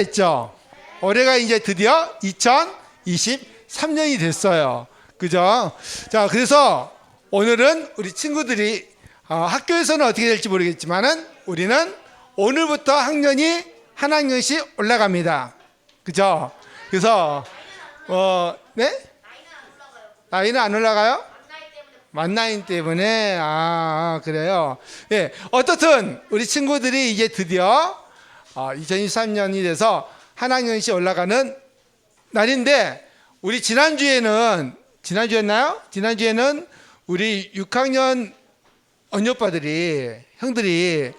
했죠. 올해가 이제 드디어 2023년이 됐어요. 그죠? 자, 그래서 오늘은 우리 친구들이 학교에서는 어떻게 될지 모르겠지만은 우리는 오늘부터 학년이 한 학년씩 올라갑니다. 그죠? 그래서 네? 나이는 안 올라가요? 만나인 때문에. 그래요. 예, 어떻든 우리 친구들이 이제 드디어 2023년이 돼서 한 학년씩 올라가는 날인데, 우리 지난주였나요? 지난주에는 우리 6학년 언니 오빠들이, 형들이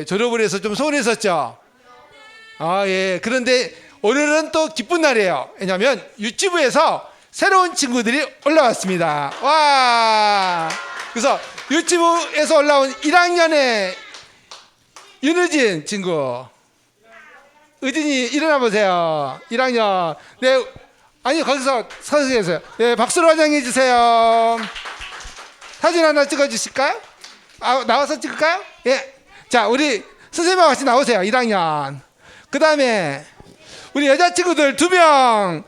졸업을 해서 좀 소원했었죠. 예. 그런데 오늘은 또 기쁜 날이에요. 왜냐하면 유치부에서 새로운 친구들이 올라왔습니다. 와! 그래서 유치부에서 올라온 1학년의 윤우진 친구. 의진이 일어나 보세요. 1학년. 네. 아니, 거기서 서서 계세요. 네, 박수로 환영해 주세요. 사진 하나 찍어 주실까요? 나와서 찍을까요? 예. 자, 우리 선생님하고 같이 나오세요. 1학년. 그 다음에 우리 여자친구들 2명.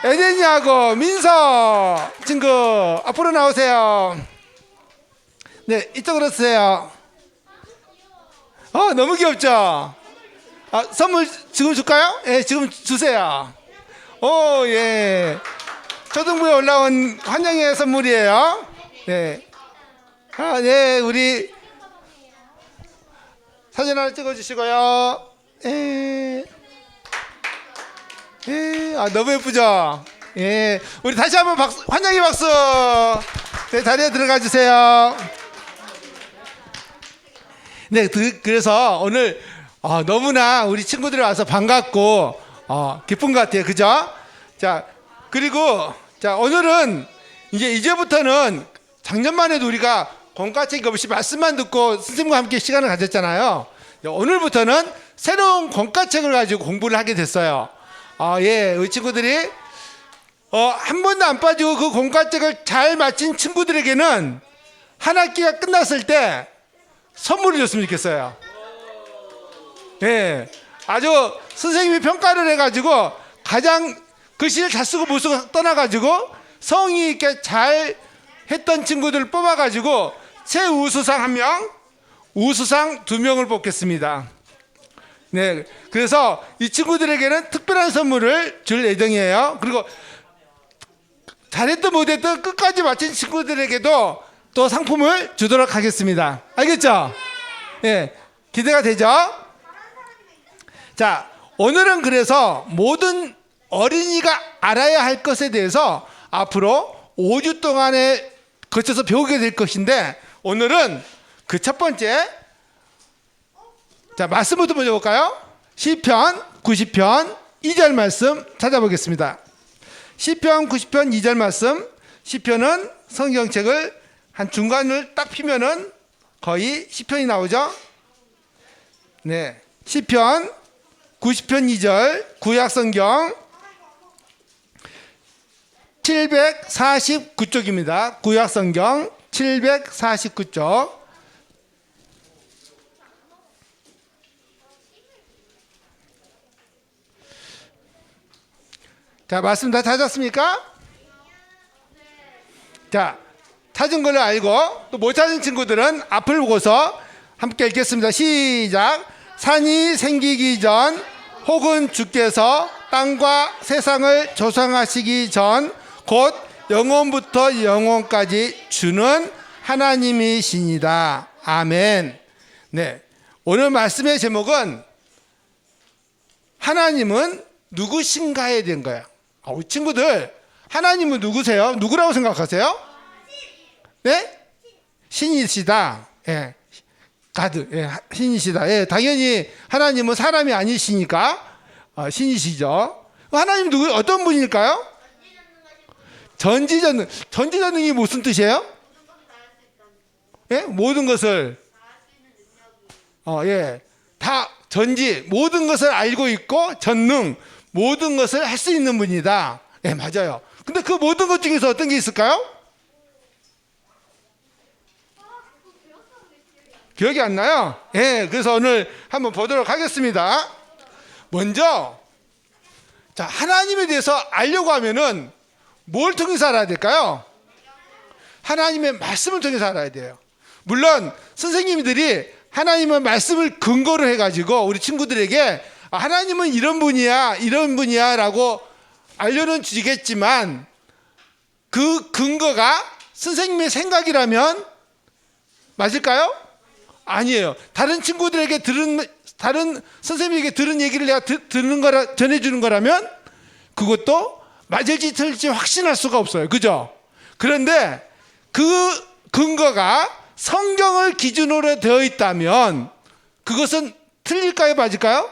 에덴이하고 민서 친구 앞으로 나오세요. 네, 이쪽으로 오세요. 너무 귀엽죠? 선물 지금 줄까요? 예, 지금 주세요. 예. 초등부에 올라온 환영의 선물이에요. 네. 네, 우리 사진 하나 찍어 주시고요. 너무 예쁘죠? 예. 우리 다시 한번 박수, 환영의 박수. 네, 자리에 들어가 주세요. 네, 그래서 오늘 너무나 우리 친구들이 와서 반갑고 기쁜 것 같아요. 그죠? 자, 그리고 오늘은 이제부터는 작년만 해도 우리가 공과책 없이 말씀만 듣고 선생님과 함께 시간을 가졌잖아요. 오늘부터는 새로운 공과책을 가지고 공부를 하게 됐어요. 예, 우리 친구들이 한 번도 안 빠지고 그 공과책을 잘 마친 친구들에게는 한 학기가 끝났을 때 선물을 줬으면 좋겠어요. 예, 아주 선생님이 평가를 해가지고 가장 글씨를 잘 쓰고 못 쓰고 떠나가지고 성의 있게 잘 했던 친구들을 뽑아가지고 최우수상 1명, 우수상 2명을 뽑겠습니다. 네, 그래서 이 친구들에게는 특별한 선물을 줄 예정이에요. 그리고 잘했든 못했든 끝까지 마친 친구들에게도 또 상품을 주도록 하겠습니다. 알겠죠? 예, 기대가 되죠? 자, 오늘은 그래서 모든 어린이가 알아야 할 것에 대해서 앞으로 5주 동안에 거쳐서 배우게 될 것인데, 오늘은 그 첫 번째, 말씀부터 먼저 볼까요? 시편 90편 2절 말씀 찾아보겠습니다. 시편 90편 2절 말씀. 시편은 성경책을 한 중간을 딱 피면은 거의 시편이 나오죠. 네, 시편 90편 2절 구약성경 749쪽입니다. 구약성경 749쪽. 자, 말씀 다 찾았습니까? 자, 찾은 걸로 알고 또 못 찾은 친구들은 앞을 보고서 함께 읽겠습니다. 시작. 산이 생기기 전 혹은 주께서 땅과 세상을 조성하시기 전 곧 영원부터 영원까지 주는 하나님이시니다. 아멘. 네, 오늘 말씀의 제목은 하나님은 누구신가에 대한 거예요. 우리 친구들, 하나님은 누구세요? 누구라고 생각하세요? 네? 신이시다. 예. 가드. 예. 신이시다. 예. 당연히 하나님은 사람이 아니시니까 신이시죠. 하나님 누구, 어떤 분일까요? 전지전능이 무슨 뜻이에요? 예? 모든 것을 예. 다 모든 것을 알고 있고 전능, 모든 것을 할 수 있는 분이다. 예, 맞아요. 근데 그 모든 것 중에서 어떤 게 있을까요? 기억이 안 나요? 예, 그래서 오늘 한번 보도록 하겠습니다. 먼저 자, 하나님에 대해서 알려고 하면은 뭘 통해서 알아야 될까요? 하나님의 말씀을 통해서 알아야 돼요. 물론 선생님들이 하나님의 말씀을 근거로 해가지고 우리 친구들에게 하나님은 이런 분이야 이런 분이야 라고 알려는 주겠지만 그 근거가 선생님의 생각이라면 맞을까요? 아니에요. 다른 친구들에게 다른 선생님에게 들은 얘기를 내가 듣는 거라 전해주는 거라면 그것도 맞을지 틀릴지 확신할 수가 없어요. 그죠? 그런데 그 근거가 성경을 기준으로 되어 있다면 그것은 틀릴까요? 맞을까요?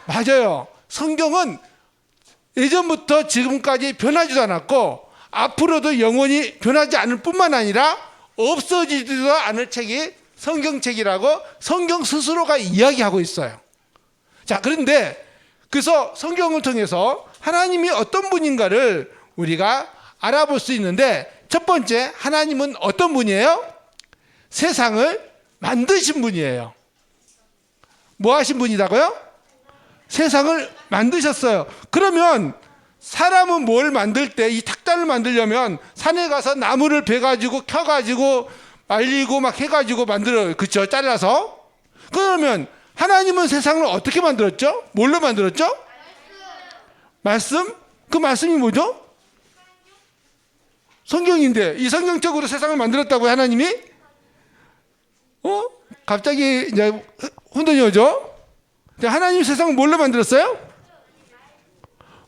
맞아요. 성경은 예전부터 지금까지 변하지도 않았고 앞으로도 영원히 변하지 않을 뿐만 아니라 없어지지도 않을 책이 성경책이라고 성경 스스로가 이야기하고 있어요. 자, 그런데 그래서 성경을 통해서 하나님이 어떤 분인가를 우리가 알아볼 수 있는데 첫 번째, 하나님은 어떤 분이에요? 세상을 만드신 분이에요. 뭐 하신 분이라고요? 세상을 만드셨어요. 그러면 사람은 뭘 만들 때 이 탁자를 만들려면 산에 가서 나무를 베가지고 켜가지고 말리고 막 해가지고 만들어요. 그렇죠? 잘라서. 그러면 하나님은 세상을 어떻게 만들었죠? 뭘로 만들었죠? 말씀? 그 말씀이 뭐죠? 성경인데 이 성경적으로 세상을 만들었다고요, 하나님이? 갑자기 이제 혼돈이 오죠? 하나님 세상을 뭘로 만들었어요?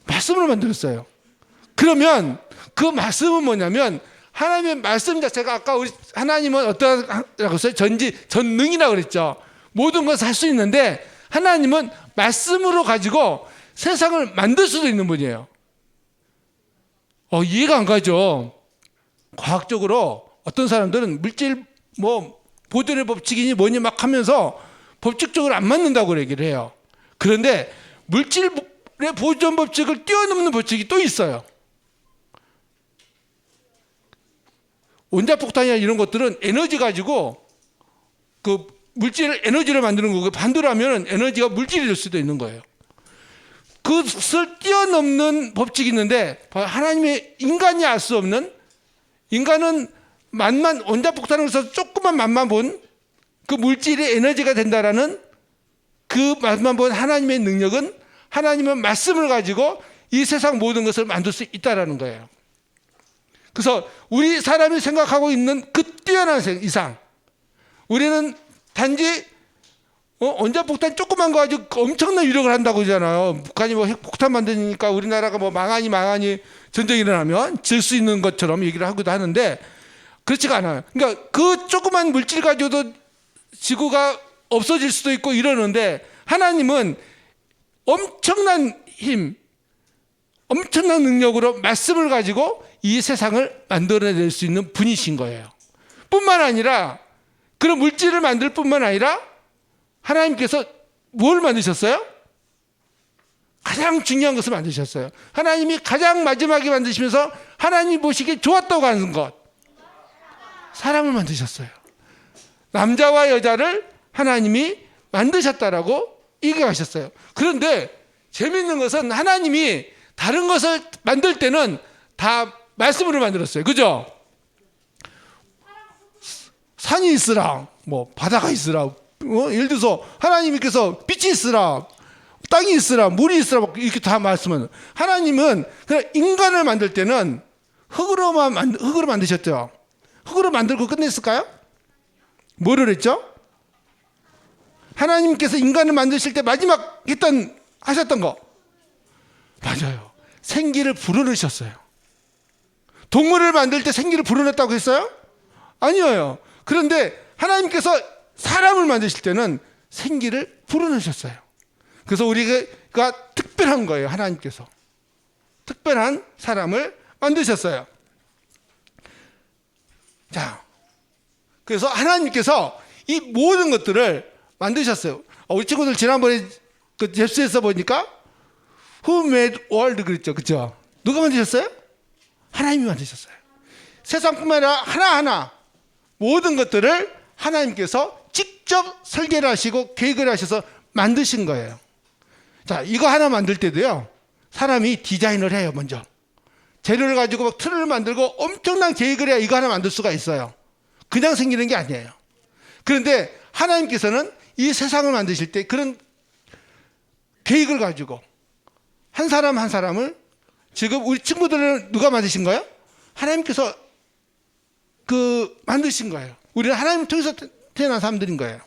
말씀으로 만들었어요. 그러면 그 말씀은 뭐냐면 하나님의 말씀 자체가 아까 우리 하나님은 어떠하다고 했어요? 전능이라고 그랬죠. 모든 것을 할 수 있는데 하나님은 말씀으로 가지고 세상을 만들 수도 있는 분이에요. 이해가 안 가죠. 과학적으로 어떤 사람들은 물질 보존의 법칙이니 뭐니 막 하면서 법칙적으로 안 맞는다고 얘기를 해요. 그런데 물질의 보존 법칙을 뛰어넘는 법칙이 또 있어요. 원자폭탄이나 이런 것들은 에너지 가지고 그 물질을 에너지를 만드는 거고 반대로 하면 에너지가 물질이 될 수도 있는 거예요. 그것을 뛰어넘는 법칙이 있는데 하나님의 인간이 알 수 없는, 인간은 만만 원자폭탄을 써서 조그만 맛만 본 그 물질이 에너지가 된다라는 그 맛만 본 하나님의 능력은 하나님은 말씀을 가지고 이 세상 모든 것을 만들 수 있다라는 거예요. 그래서 우리 사람이 생각하고 있는 그 뛰어난 이상 우리는 단지 원자폭탄 조그만 거 가지고 엄청난 위력을 한다고 그러잖아요. 북한이 핵폭탄 만드니까 우리나라가 망하니 전쟁이 일어나면 질 수 있는 것처럼 얘기를 하기도 하는데 그렇지가 않아요. 그러니까 그 조그만 물질 가지고도 지구가 없어질 수도 있고 이러는데 하나님은 엄청난 힘, 엄청난 능력으로 말씀을 가지고 이 세상을 만들어낼 수 있는 분이신 거예요. 뿐만 아니라 그런 물질을 만들 뿐만 아니라 하나님께서 뭘 만드셨어요? 가장 중요한 것을 만드셨어요. 하나님이 가장 마지막에 만드시면서 하나님 보시기에 좋았다고 하는 것, 사람을 만드셨어요. 남자와 여자를 하나님이 만드셨다라고 얘기하셨어요. 그런데 재미있는 것은 하나님이 다른 것을 만들 때는 다 말씀으로 만들었어요. 그죠? 산이 있으라, 바다가 있으라, 예를 들어서 하나님께서 빛이 있으라, 땅이 있으라, 물이 있으라, 이렇게 다 말씀은. 하나님은 그냥 인간을 만들 때는 흙으로 만드셨죠. 흙으로 만들고 끝냈을까요? 뭐를 했죠? 하나님께서 인간을 만드실 때 마지막 하셨던 거 맞아요. 생기를 불어넣으셨어요. 동물을 만들 때 생기를 불어넣었다고 했어요? 아니에요. 그런데 하나님께서 사람을 만드실 때는 생기를 불어넣으셨어요. 그래서 우리가 특별한 거예요. 하나님께서 특별한 사람을 만드셨어요. 자, 그래서 하나님께서 이 모든 것들을 만드셨어요. 우리 친구들 지난번에 그 잽스에서 보니까 Who made world 그랬죠. 그렇죠? 누가 만드셨어요? 하나님이 만드셨어요. 세상뿐만 아니라 하나하나 모든 것들을 하나님께서 직접 설계를 하시고 계획을 하셔서 만드신 거예요. 자, 이거 하나 만들 때도요, 사람이 디자인을 해요. 먼저 재료를 가지고 막 틀을 만들고 엄청난 계획을 해야 이거 하나 만들 수가 있어요. 그냥 생기는 게 아니에요. 그런데 하나님께서는 이 세상을 만드실 때 그런 계획을 가지고 한 사람 한 사람을, 지금 우리 친구들은 누가 만드신 거예요? 하나님께서 만드신 거예요. 우리는 하나님을 통해서 태어난 사람들인 거예요.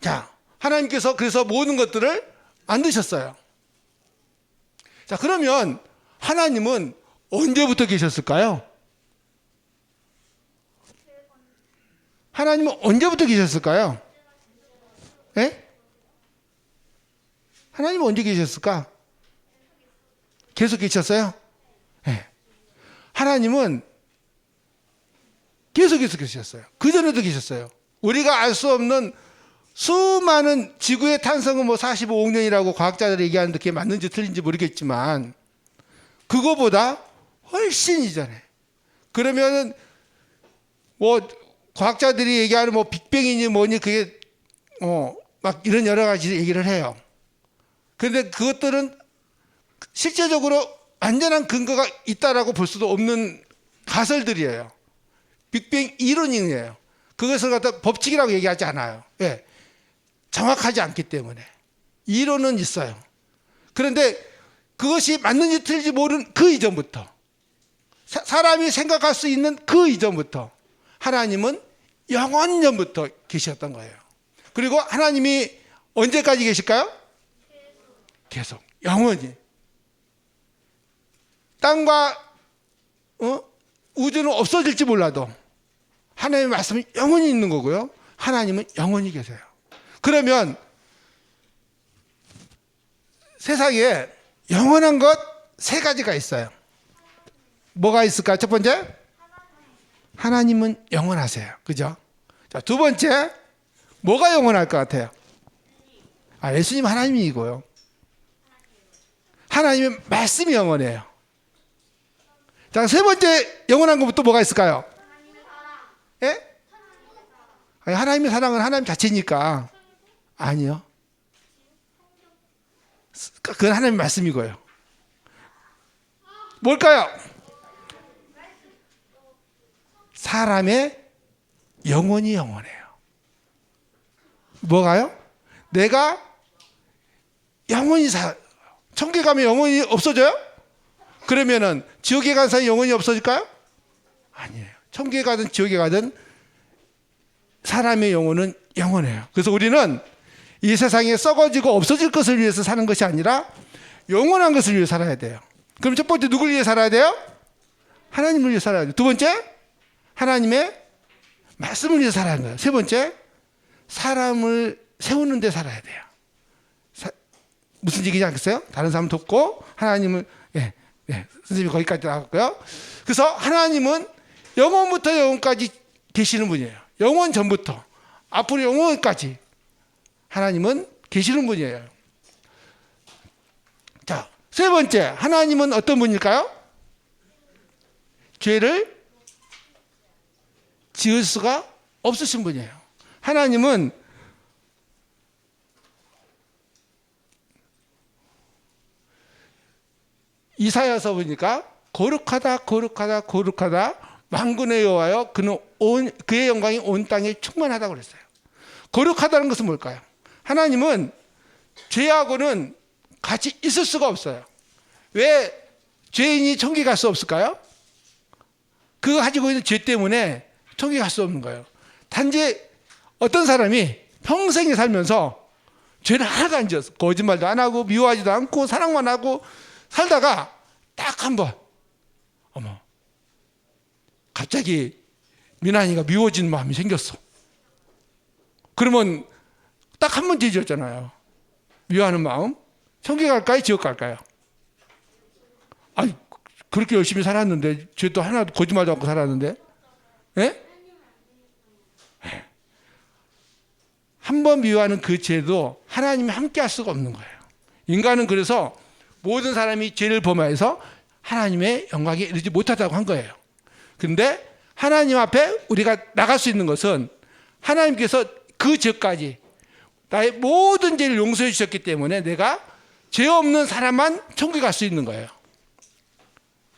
자, 하나님께서 그래서 모든 것들을 만드셨어요. 자, 그러면 하나님은 언제부터 계셨을까요? 하나님은 언제부터 계셨을까요? 예? 하나님은 언제 계셨을까? 계속 계셨어요? 예. 하나님은 계속 계셨어요. 그전에도 계셨어요. 우리가 알 수 없는 수많은 지구의 탄성은 45억 년이라고 과학자들이 얘기하는데 그게 맞는지 틀린지 모르겠지만 그거보다 훨씬 이전에, 그러면은 과학자들이 얘기하는 빅뱅이니 뭐니 그게 막 이런 여러 가지 얘기를 해요. 그런데 그것들은 실제적으로 완전한 근거가 있다라고 볼 수도 없는 가설들이에요. 빅뱅 이론이에요. 그것을 갖다 법칙이라고 얘기하지 않아요. 예. 정확하지 않기 때문에. 이론은 있어요. 그런데 그것이 맞는지 틀린지 모르는 그 이전부터, 사람이 생각할 수 있는 그 이전부터 하나님은 영원 전부터 계셨던 거예요. 그리고 하나님이 언제까지 계실까요? 계속 영원히. 땅과 우주는 없어질지 몰라도 하나님의 말씀은 영원히 있는 거고요. 하나님은 영원히 계세요. 그러면 세상에 영원한 것 세 가지가 있어요. 뭐가 있을까요? 첫 번째, 하나님은 영원하세요. 그죠? 자, 두 번째, 뭐가 영원할 것 같아요? 예수님 하나님이고요. 하나님의 말씀이 영원해요. 자, 세 번째 영원한 것부터 뭐가 있을까요? 예? 하나님의 사랑은 하나님 자체니까. 아니요. 그건 하나님의 말씀이고요. 뭘까요? 사람의 영혼이 영원해요. 뭐가요? 내가 영원히 천국에 가면 영혼이 없어져요? 그러면은 지옥에 간 사람이 영혼이 없어질까요? 아니에요. 천국에 가든 지옥에 가든 사람의 영혼은 영원해요. 그래서 우리는 이 세상에 썩어지고 없어질 것을 위해서 사는 것이 아니라 영원한 것을 위해 살아야 돼요. 그럼 첫 번째 누굴 위해 살아야 돼요? 하나님을 위해 살아야 돼요. 두 번째, 하나님의 말씀을 위해 살아야 하는 거예요. 세 번째, 사람을 세우는 데 살아야 돼요. 무슨 얘기인지 알겠어요? 다른 사람 돕고 하나님을, 선생님이 거기까지 나갔고요. 그래서 하나님은 영원부터 영원까지 계시는 분이에요. 영원 전부터 앞으로 영원까지 하나님은 계시는 분이에요. 자, 세 번째, 하나님은 어떤 분일까요? 죄를 지을 수가 없으신 분이에요. 하나님은 이사야서 보니까 거룩하다 거룩하다 거룩하다 만군의 여호와여 그의 영광이 온 땅에 충만하다고 그랬어요. 거룩하다는 것은 뭘까요? 하나님은 죄하고는 같이 있을 수가 없어요. 왜 죄인이 천국에 갈 수 없을까요? 그거 가지고 있는 죄 때문에 천국에 갈 수 없는 거예요. 단지 어떤 사람이 평생에 살면서 죄를 하나도 안 지었어. 거짓말도 안 하고 미워하지도 않고 사랑만 하고 살다가 딱 한 번, 갑자기 미나이가 미워지는 마음이 생겼어. 그러면 딱 한 번 죄 지었잖아요. 미워하는 마음. 천국에 갈까요? 지옥 갈까요? 아니, 그렇게 열심히 살았는데, 죄도 하나도 거짓말도 않고 살았는데, 예? 한 번 미워하는 그 죄도 하나님이 함께 할 수가 없는 거예요. 인간은 그래서 모든 사람이 죄를 범하여서 하나님의 영광에 이르지 못하다고 한 거예요. 그런데 하나님 앞에 우리가 나갈 수 있는 것은 하나님께서 그 죄까지 나의 모든 죄를 용서해 주셨기 때문에 내가 죄 없는 사람만 천국에 갈 수 있는 거예요.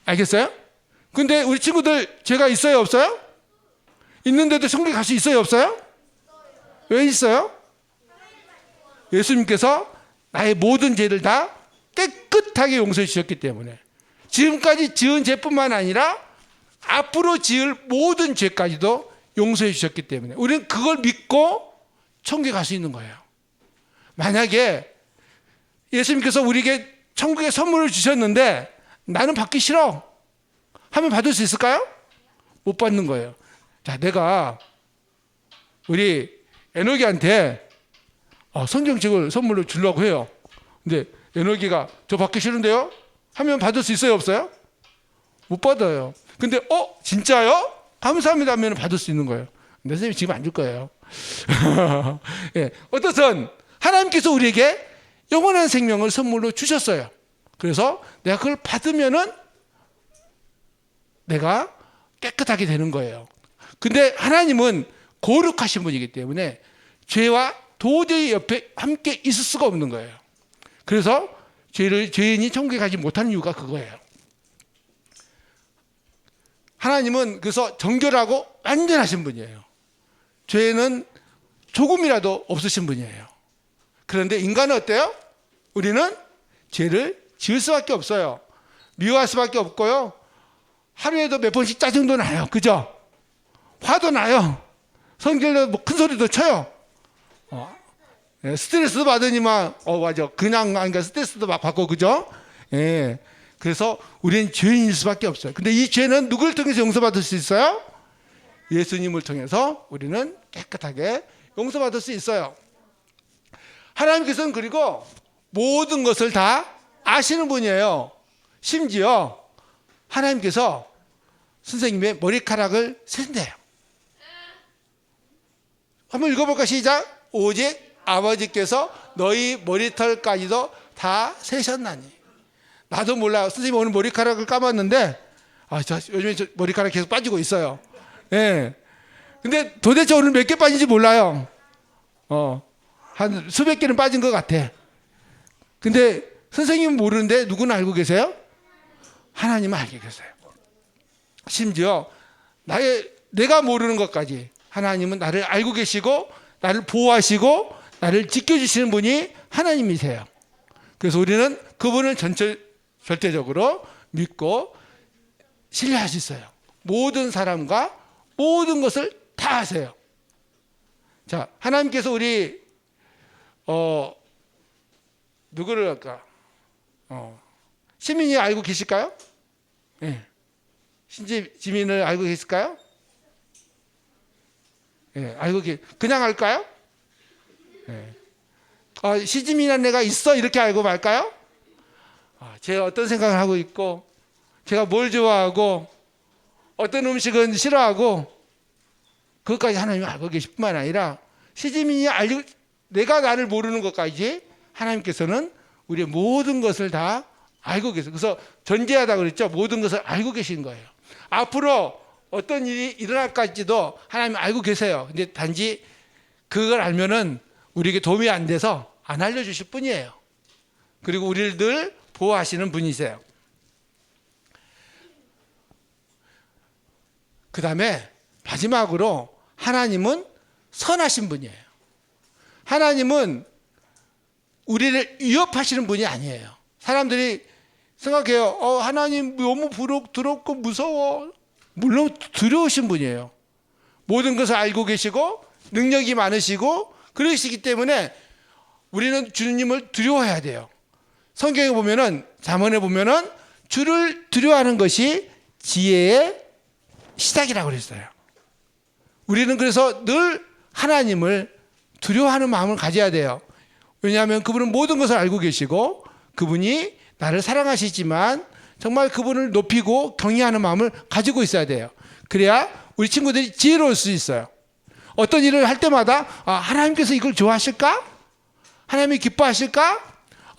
알겠어요? 근데 우리 친구들 죄가 있어요, 없어요? 있는데도 천국에 갈 수 있어요, 없어요? 왜 있어요? 예수님께서 나의 모든 죄를 다 깨끗하게 용서해 주셨기 때문에. 지금까지 지은 죄뿐만 아니라 앞으로 지을 모든 죄까지도 용서해 주셨기 때문에 우리는 그걸 믿고 천국에 갈 수 있는 거예요. 만약에 예수님께서 우리에게 천국의 선물을 주셨는데 나는 받기 싫어 하면 받을 수 있을까요? 못 받는 거예요. 자, 내가 우리 에녹이한테 성경책을 선물로 주려고 해요. 근데 에녹이가 저 받기 싫은데요? 하면 받을 수 있어요, 없어요? 못 받아요. 근데 진짜요? 감사합니다 하면 받을 수 있는 거예요. 근데 선생님 지금 안 줄 거예요. 예, 어떻든 하나님께서 우리에게 영원한 생명을 선물로 주셨어요. 그래서 내가 그걸 받으면은 내가 깨끗하게 되는 거예요. 근데 하나님은 거룩하신 분이기 때문에 죄와 도저히 옆에 함께 있을 수가 없는 거예요. 그래서 죄인이 천국에 가지 못하는 이유가 그거예요. 하나님은 그래서 정결하고 완전하신 분이에요. 죄는 조금이라도 없으신 분이에요. 그런데 인간은 어때요? 우리는 죄를 지을 수밖에 없어요. 미워할 수밖에 없고요. 하루에도 몇 번씩 짜증도 나요. 그죠? 화도 나요. 성질도 큰 소리도 쳐요. 스트레스도 받으니만 맞아. 그냥 그러니까 스트레스도 막 받고 그죠? 예. 그래서 우리는 죄인일 수밖에 없어요. 근데 이 죄는 누구를 통해서 용서받을 수 있어요? 예수님을 통해서 우리는 깨끗하게 용서받을 수 있어요. 하나님께서는 그리고 모든 것을 다 아시는 분이에요. 심지어 하나님께서 선생님의 머리카락을 센대요. 한번 읽어볼까? 시작. 오직 아버지께서 너희 머리털까지도 다 세셨나니. 나도 몰라요. 선생님 오늘 머리카락을 감았는데 요즘에 머리카락 계속 빠지고 있어요. 예. 근데 도대체 오늘 몇 개 빠진지 몰라요. 한 수백 개는 빠진 것 같아. 근데 선생님은 모르는데 누구는 알고 계세요? 하나님은 알고 계세요. 심지어 내가 모르는 것까지 하나님은 나를 알고 계시고 나를 보호하시고 나를 지켜주시는 분이 하나님이세요. 그래서 우리는 그분을 절대적으로 믿고 신뢰할 수 있어요. 모든 사람과 모든 것을 다 아세요. 자, 하나님께서 우리 누구를 할까? 시민이 알고 계실까요? 네. 지민을 알고 계실까요? 네, 그냥 알까요? 네. 시지민이라는 애가 있어 이렇게 알고 말까요? 제가 어떤 생각을 하고 있고 제가 뭘 좋아하고 어떤 음식은 싫어하고 그것까지 하나님이 알고 계실 뿐만 아니라 시지민이 내가 나를 모르는 것까지 하나님께서는 우리의 모든 것을 다 알고 계세요. 그래서 전제하다 그랬죠. 모든 것을 알고 계신 거예요. 앞으로 어떤 일이 일어날까지도 하나님 알고 계세요. 근데 단지 그걸 알면은 우리에게 도움이 안 돼서 안 알려주실 뿐이에요. 그리고 우리를 늘 보호하시는 분이세요. 그 다음에 마지막으로 하나님은 선하신 분이에요. 하나님은 우리를 위협하시는 분이 아니에요. 사람들이 생각해요. 하나님 너무 두렵고 무서워. 물론 두려우신 분이에요. 모든 것을 알고 계시고 능력이 많으시고 그러시기 때문에 우리는 주님을 두려워해야 돼요. 성경에 보면은 잠언에 보면은 주를 두려워하는 것이 지혜의 시작이라고 그랬어요. 우리는 그래서 늘 하나님을 두려워하는 마음을 가져야 돼요. 왜냐하면 그분은 모든 것을 알고 계시고 그분이 나를 사랑하시지만 정말 그분을 높이고 경외하는 마음을 가지고 있어야 돼요. 그래야 우리 친구들이 지혜로울 수 있어요. 어떤 일을 할 때마다 하나님께서 이걸 좋아하실까? 하나님이 기뻐하실까?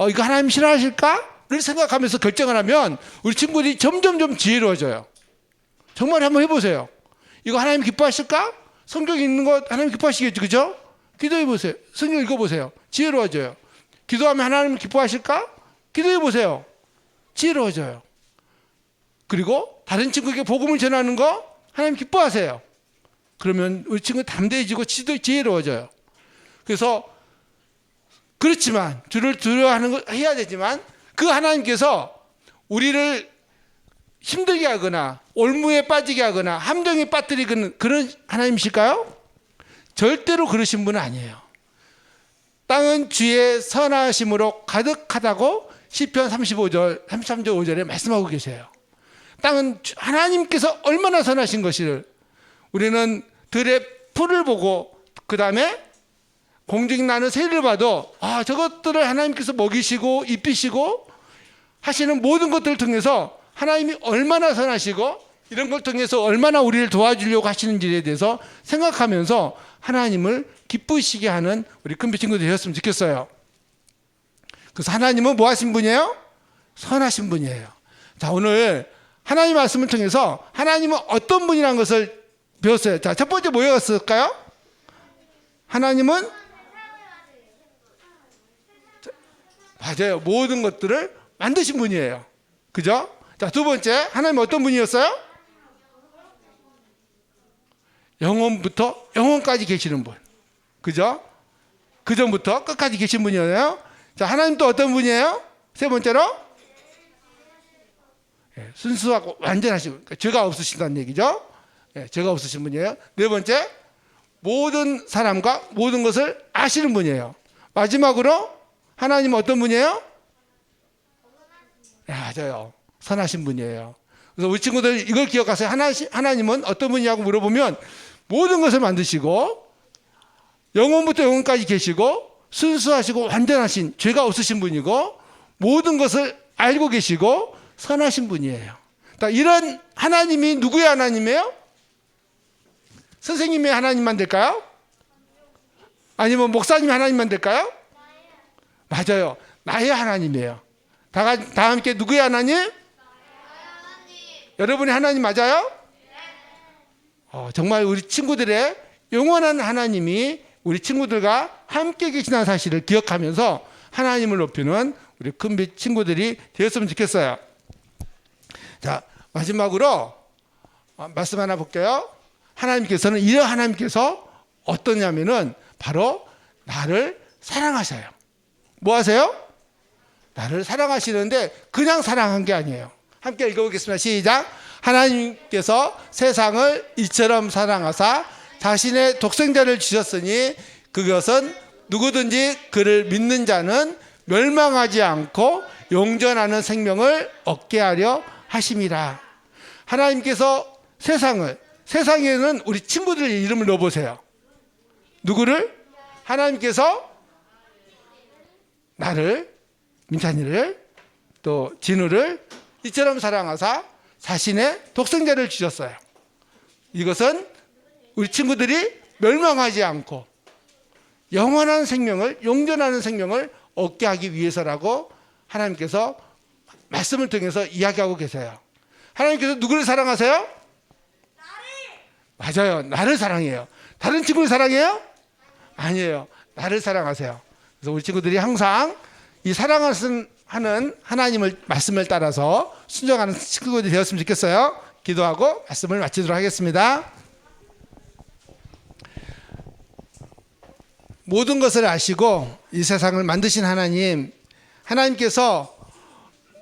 이거 하나님 싫어하실까?를 생각하면서 결정을 하면 우리 친구들이 점점 지혜로워져요. 정말 한번 해보세요. 이거 하나님 기뻐하실까? 성경에 있는 거 하나님 기뻐하시겠죠, 그죠? 기도해 보세요. 성경 읽어보세요. 지혜로워져요. 기도하면 하나님 기뻐하실까? 기도해 보세요. 지혜로워져요. 그리고 다른 친구에게 복음을 전하는 거 하나님 기뻐하세요. 그러면 우리 친구 담대해지고 지혜로워져요. 그래서 그렇지만 주를 두려워하는 걸 해야 되지만 그 하나님께서 우리를 힘들게 하거나 올무에 빠지게 하거나 함정에 빠뜨리는 그런 하나님이실까요? 절대로 그러신 분은 아니에요. 땅은 주의 선하심으로 가득하다고 시편 35절, 33절 5절에 말씀하고 계세요. 땅은 하나님께서 얼마나 선하신 것을 우리는 들의 풀을 보고 그 다음에 공중 나는 새를 봐도 저것들을 하나님께서 먹이시고 입히시고 하시는 모든 것들을 통해서 하나님이 얼마나 선하시고 이런 걸 통해서 얼마나 우리를 도와주려고 하시는지에 대해서 생각하면서 하나님을 기쁘시게 하는 우리 큰빛 친구들 되셨으면 좋겠어요. 그래서 하나님은 뭐 하신 분이에요? 선하신 분이에요. 자, 오늘 하나님 말씀을 통해서 하나님은 어떤 분이라는 것을 배웠어요. 자, 첫 번째 뭐였을까요? 하나님은 맞아요. 모든 것들을 만드신 분이에요. 그죠? 자, 두 번째, 하나님은 어떤 분이었어요? 영원부터 영원까지 계시는 분. 그죠? 그 전부터 끝까지 계신 분이에요. 자, 하나님 또 어떤 분이에요? 세 번째로 순수하고 완전하시고 그러니까 죄가 없으신다는 얘기죠. 죄가 없으신 분이에요. 네 번째, 모든 사람과 모든 것을 아시는 분이에요. 마지막으로 하나님은 어떤 분이에요? 맞아요. 선하신 분이에요. 그래서 우리 친구들 이걸 기억하세요. 하나님은 어떤 분이냐고 물어보면 모든 것을 만드시고 영원부터 영원까지 계시고 순수하시고 완전하신 죄가 없으신 분이고 모든 것을 알고 계시고 선하신 분이에요. 이런 하나님이 누구의 하나님이에요? 선생님의 하나님만 될까요? 아니면 목사님 하나님만 될까요? 맞아요. 나의 하나님이에요. 다 함께 누구의 하나님? 여러분의 하나님 맞아요? 정말 우리 친구들의 영원한 하나님이 우리 친구들과 함께 계시다는 사실을 기억하면서 하나님을 높이는 우리 큰빛 친구들이 되었으면 좋겠어요. 자, 마지막으로 말씀 하나 볼게요. 하나님께서는 이런 하나님께서 어떠냐면은 바로 나를 사랑하셔요. 뭐 하세요? 나를 사랑하시는데 그냥 사랑한 게 아니에요. 함께 읽어보겠습니다. 시작. 하나님께서 세상을 이처럼 사랑하사 자신의 독생자를 주셨으니 그것은 누구든지 그를 믿는 자는 멸망하지 않고 영존하는 생명을 얻게 하려 하심이라. 하나님께서 세상에는 우리 친구들 이름을 넣어보세요. 누구를? 하나님께서 나를, 민찬이를, 또 진우를 이처럼 사랑하사 자신의 독생자를 주셨어요. 이것은 우리 친구들이 멸망하지 않고 영원한 생명을, 영존하는 생명을 얻게 하기 위해서라고 하나님께서 말씀을 통해서 이야기하고 계세요. 하나님께서 누구를 사랑하세요? 맞아요. 나를 사랑해요. 다른 친구를 사랑해요? 아니에요. 나를 사랑하세요. 그래서 우리 친구들이 항상 이 사랑하는 하나님을 말씀을 따라서 순종하는 친구들이 되었으면 좋겠어요. 기도하고 말씀을 마치도록 하겠습니다. 모든 것을 아시고 이 세상을 만드신 하나님께서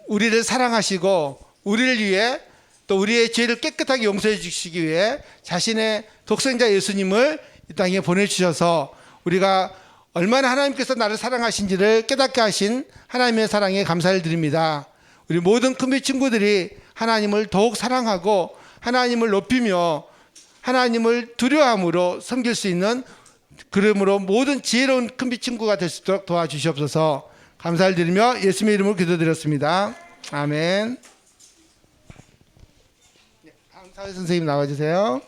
우리를 사랑하시고 우리를 위해 또 우리의 죄를 깨끗하게 용서해 주시기 위해 자신의 독생자 예수님을 이 땅에 보내주셔서 우리가 얼마나 하나님께서 나를 사랑하신지를 깨닫게 하신 하나님의 사랑에 감사를 드립니다. 우리 모든 큰빛 친구들이 하나님을 더욱 사랑하고 하나님을 높이며 하나님을 두려움으로 섬길 수 있는, 그러므로 모든 지혜로운 큰빛 친구가 될 수 있도록 도와주시옵소서. 감사를 드리며 예수님의 이름으로 기도드렸습니다. 아멘. 다음 사회 선생님 나와주세요.